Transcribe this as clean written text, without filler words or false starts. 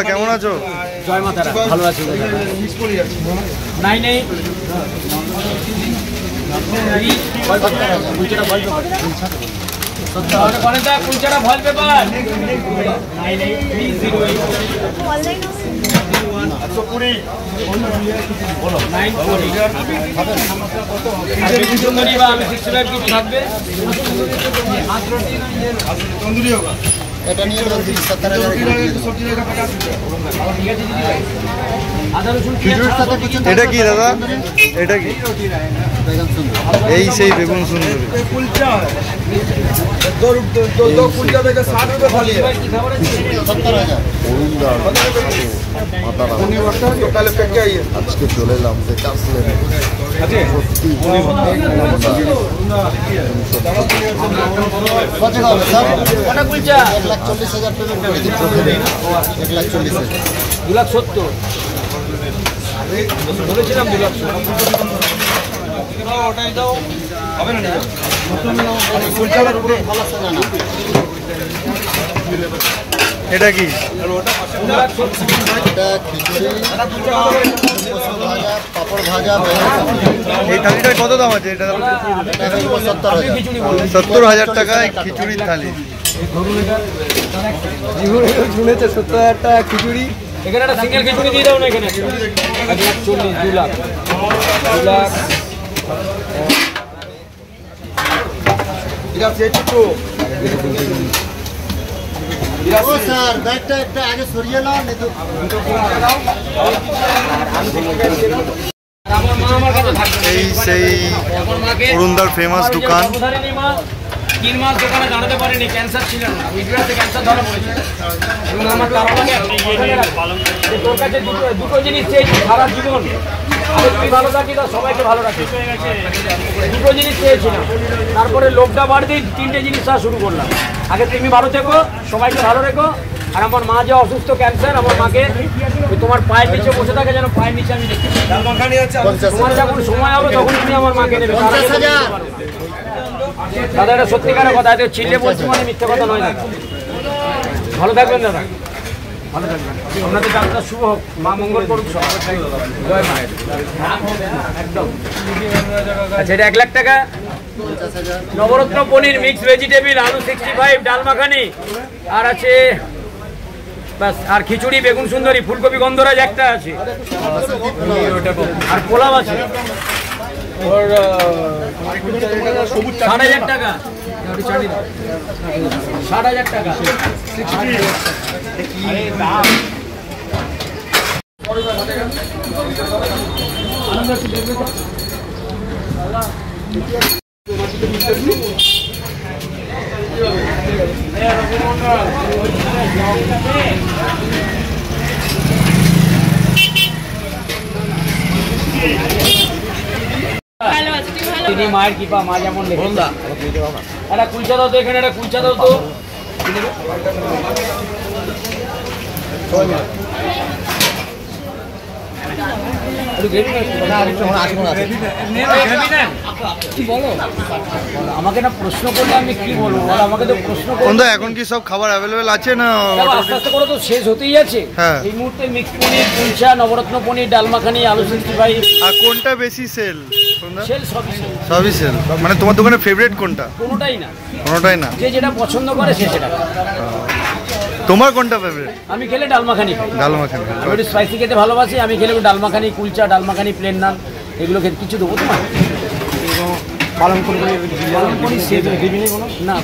কেমন আছো? জয় মাতা রা, ভালো আছি। নাই নাই কুলচাটা ভল পেপার এটা নিয়ে 70,000 এটা কি দাদা? এটা কি? এই সেই বেগুন সুন্দরী। আজকে চলে এলাম যে বলেছিলাম 2 লাখ এটা কি? পাপড় ভাজা। এই থালিটার কত দাম আছে? এটা 70,000 টাকায় খিচুড়ির থালি। শুনেছে 70,000 টাকা খিচুড়ি। এখানে একটা সিঙ্গেল খিচুড়ি দিয়ে দাও না। এখানে 1,40,000 2 লাখ 2 লাখ। স্যার ব্যাগটা একটা আগে সরিয়ে নাও। এই সেই অরুণদার ফেমাস দোকান। 3 মাস দোকানে দাঁড়াতে পারিনি, ক্যান্সার ছিল না, মিডওয়েতে ক্যান্সার ধরা পড়েছে। এবং আমার তারপরে তোর কাছে দুটো জিনিস চেয়েছি সারা জীবন, আমি তুই ভালো থাকি তো সবাইকে ভালো রাখি। দুটো জিনিস চেয়েছিলাম, তারপরে লোকটা বাড়তে 3টে জিনিস শুরু করলাম। আগে তুমি ভালো থেকো, সবাইকে ভালো রেখো। আর আমার মা যে অসুস্থ ক্যান্সার, আমার মাকে তোমার পায়ের নিচে বসে থাকে যেন পায়ের নিচে আমি দেখি। তোমার যখন সময় হবে তখন তুমি আমার মাকে নেবে। দাদা এটা সত্যিকারের কথা, এটা চিল্লে বলছি মানে মিথ্যে কথা নয় দাদা। ভালো থাকবেন দাদা, ভালো থাকবেন। আপনাদের যাত্রা শুভ হোক, মা মঙ্গল করুক সব। জয় মায়ের একদম। আচ্ছা এটা 1 লাখ টাকা। নবরত্ন পনির, মিক্স ভেজিটেবিল, আলু 65, ডাল মাখানি, আর আছে বাস। আর খিচুড়ি, বেগুন সুন্দরী, ফুলকপি গন্ধরাজ একটা আছে, আর পোলাও আছে। ওর 60,000 টাকা। 60,000 টাকা। তিনি মায়ের কৃপা, মা যেমন লেখা। একটা কুলচা দাও তো, এখানে একটা কুলচা দাও তো। আমাকে না প্রশ্ন করলে আমি কি বলবো? আমাকে তো প্রশ্ন করলে এখন কি সব খাবার অ্যাভেলেবেল আছে না? আস্তে আস্তে করে তো শেষ হতেই আছে। এই মুহূর্তে মিক্স পনির, কুলচা, নবরত্ন পনির, ডাল মাখানি, আলু 65। আর কোনটা বেশি সেল? সেল সবই সেল। মানে তোমার দোকানের ফেভারিট কোনটা? কোনোটাই না। কোনোটাই না, যে যেটা পছন্দ করে সে সেটা। তোমার কোনটা ফেভারিট? আমি খেলে ডাল মাখানি খাই। ডাল মাখানি আমি একটু স্পাইসি খেতে ভালোবাসি। আমি খেলে ডাল মাখানি, কুলচা, ডাল মাখানি, প্লেন নান, এগুলো খেতে। কিছু দেবো তোমার? পালন করে সে দিবি না